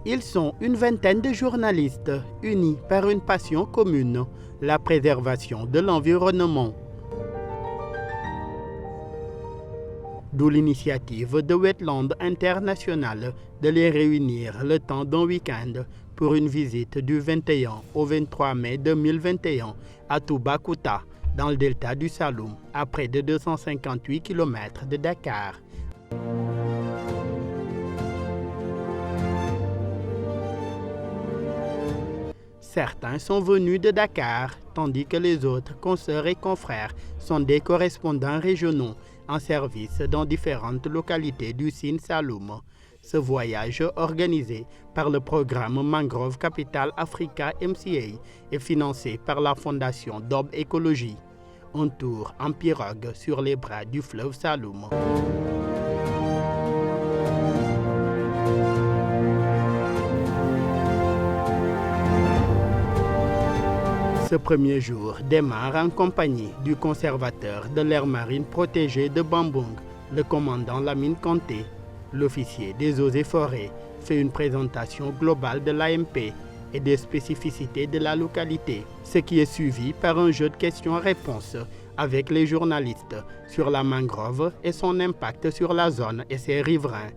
Ils sont une vingtaine de journalistes unis par une passion commune, la préservation de l'environnement. D'où l'initiative de Wetland International de les réunir le temps d'un week-end pour une visite du 21 au 23 mai 2021 à Toubacouta, dans le delta du Saloum, à près de 258 km de Dakar. Certains sont venus de Dakar, tandis que les autres consoeurs et confrères sont des correspondants régionaux en service dans différentes localités du Sine Saloum. Ce voyage, organisé par le programme Mangrove Capital Africa MCA, est financé par la fondation Dob Écologie. Un tour en pirogue sur les bras du fleuve Saloum. Ce premier jour démarre en compagnie du conservateur de l'aire marine protégée de Bambung, le commandant Lamine Kanté. L'officier des eaux et forêts fait une présentation globale de l'AMP et des spécificités de la localité, ce qui est suivi par un jeu de questions-réponses avec les journalistes sur la mangrove et son impact sur la zone et ses riverains.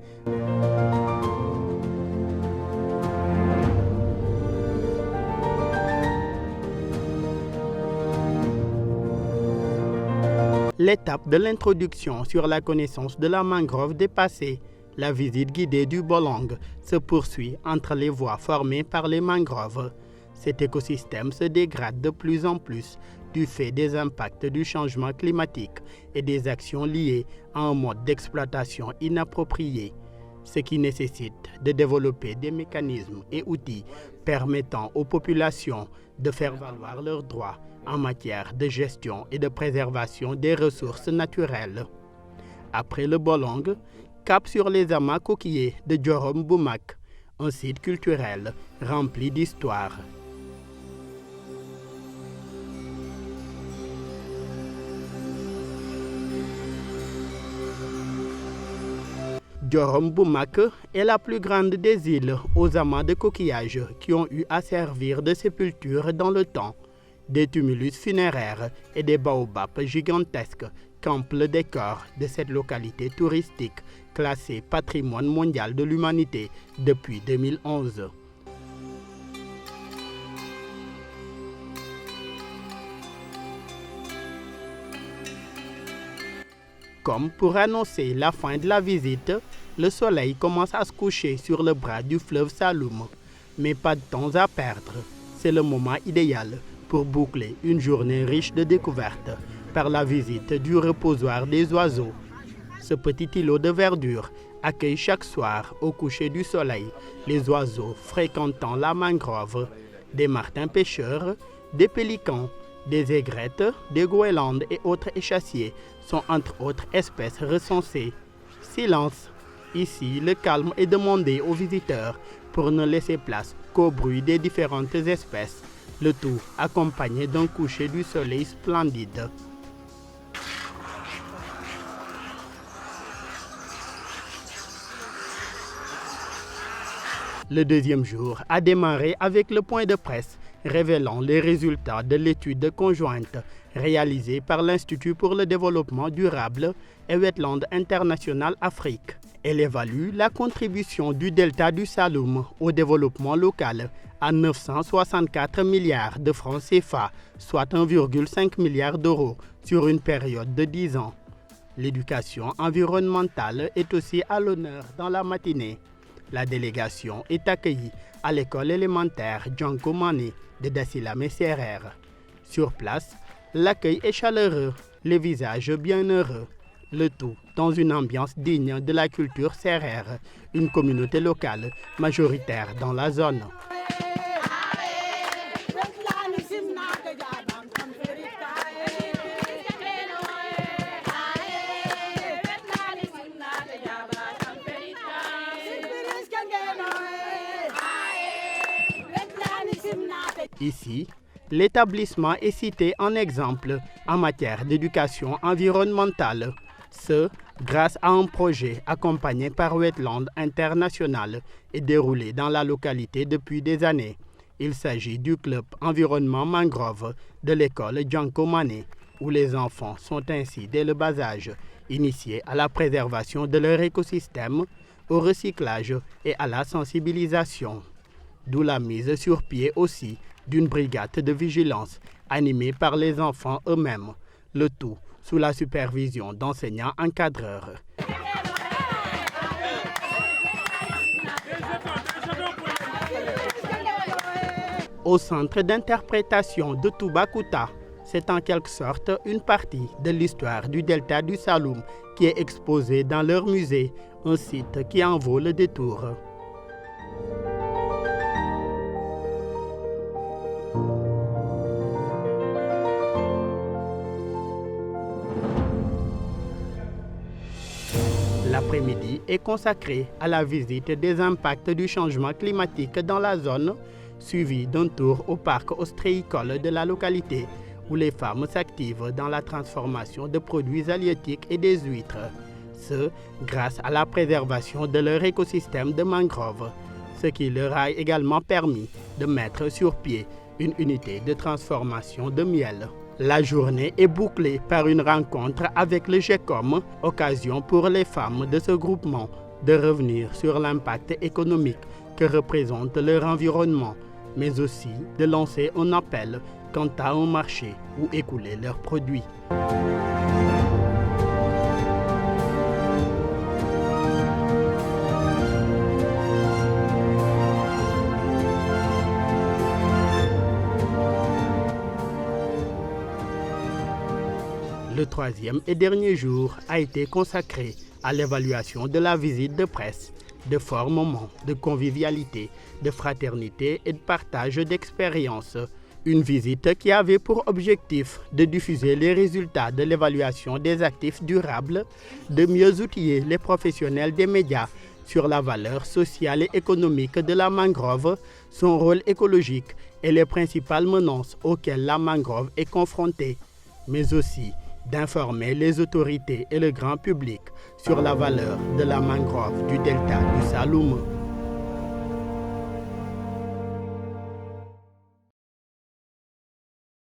L'étape de l'introduction sur la connaissance de la mangrove dépassée, la visite guidée du Bolong se poursuit entre les voies formées par les mangroves. Cet écosystème se dégrade de plus en plus du fait des impacts du changement climatique et des actions liées à un mode d'exploitation inapproprié, ce qui nécessite de développer des mécanismes et outils permettant aux populations de faire valoir leurs droits en matière de gestion et de préservation des ressources naturelles. Après le Bolong, cap sur les amas coquillers de Diorom Boumak, un site culturel rempli d'histoire. Diorom Boumak est la plus grande des îles aux amas de coquillages qui ont eu à servir de sépulture dans le temps. Des tumulus funéraires et des baobabs gigantesques campent le décor de cette localité touristique classée patrimoine mondial de l'humanité depuis 2011. Comme pour annoncer la fin de la visite, le soleil commence à se coucher sur le bras du fleuve Saloum. Mais pas de temps à perdre. C'est le moment idéal pour boucler une journée riche de découvertes par la visite du reposoir des oiseaux. Ce petit îlot de verdure accueille chaque soir au coucher du soleil les oiseaux fréquentant la mangrove, des martins pêcheurs, des pélicans, des aigrettes, des goélandes et autres échassiers sont entre autres espèces recensées. Silence! Ici, le calme est demandé aux visiteurs pour ne laisser place qu'au bruit des différentes espèces, le tout accompagné d'un coucher du soleil splendide. Le deuxième jour a démarré avec le point de presse révélant les résultats de l'étude conjointe réalisée par l'Institut pour le développement durable et Wetland International Afrique. Elle évalue la contribution du delta du Saloum au développement local à 964 milliards de francs CFA, soit 1,5 milliard d'euros sur une période de 10 ans. L'éducation environnementale est aussi à l'honneur dans la matinée. La délégation est accueillie à l'école élémentaire Django Mané de Dassilame Serer. Sur place, l'accueil est chaleureux, les visages bienheureux. Le tout dans une ambiance digne de la culture sérère, une communauté locale majoritaire dans la zone. Ici, l'établissement est cité en exemple en matière d'éducation environnementale, ce grâce à un projet accompagné par Wetland International et déroulé dans la localité depuis des années. Il s'agit du club environnement mangrove de l'école Janko Mané, où les enfants sont ainsi dès le bas âge initiés à la préservation de leur écosystème, au recyclage et à la sensibilisation. D'où la mise sur pied aussi d'une brigade de vigilance animée par les enfants eux-mêmes, le tout sous la supervision d'enseignants encadreurs. Au centre d'interprétation de Toubacouta, c'est en quelque sorte une partie de l'histoire du delta du Saloum qui est exposée dans leur musée, un site qui en vaut le détour. L'après-midi est consacré à la visite des impacts du changement climatique dans la zone, suivi d'un tour au parc ostréicole de la localité, où les femmes s'activent dans la transformation de produits halieutiques et des huîtres. Ce, grâce à la préservation de leur écosystème de mangrove, ce qui leur a également permis de mettre sur pied une unité de transformation de miel. La journée est bouclée par une rencontre avec le GECOM, occasion pour les femmes de ce groupement de revenir sur l'impact économique que représente leur environnement, mais aussi de lancer un appel quant à un marché où écouler leurs produits. Le troisième et dernier jour a été consacré à l'évaluation de la visite de presse, de forts moments de convivialité, de fraternité et de partage d'expériences. Une visite qui avait pour objectif de diffuser les résultats de l'évaluation des actifs durables, de mieux outiller les professionnels des médias sur la valeur sociale et économique de la mangrove, son rôle écologique et les principales menaces auxquelles la mangrove est confrontée, mais aussi d'informer les autorités et le grand public sur la valeur de la mangrove du delta du Saloum.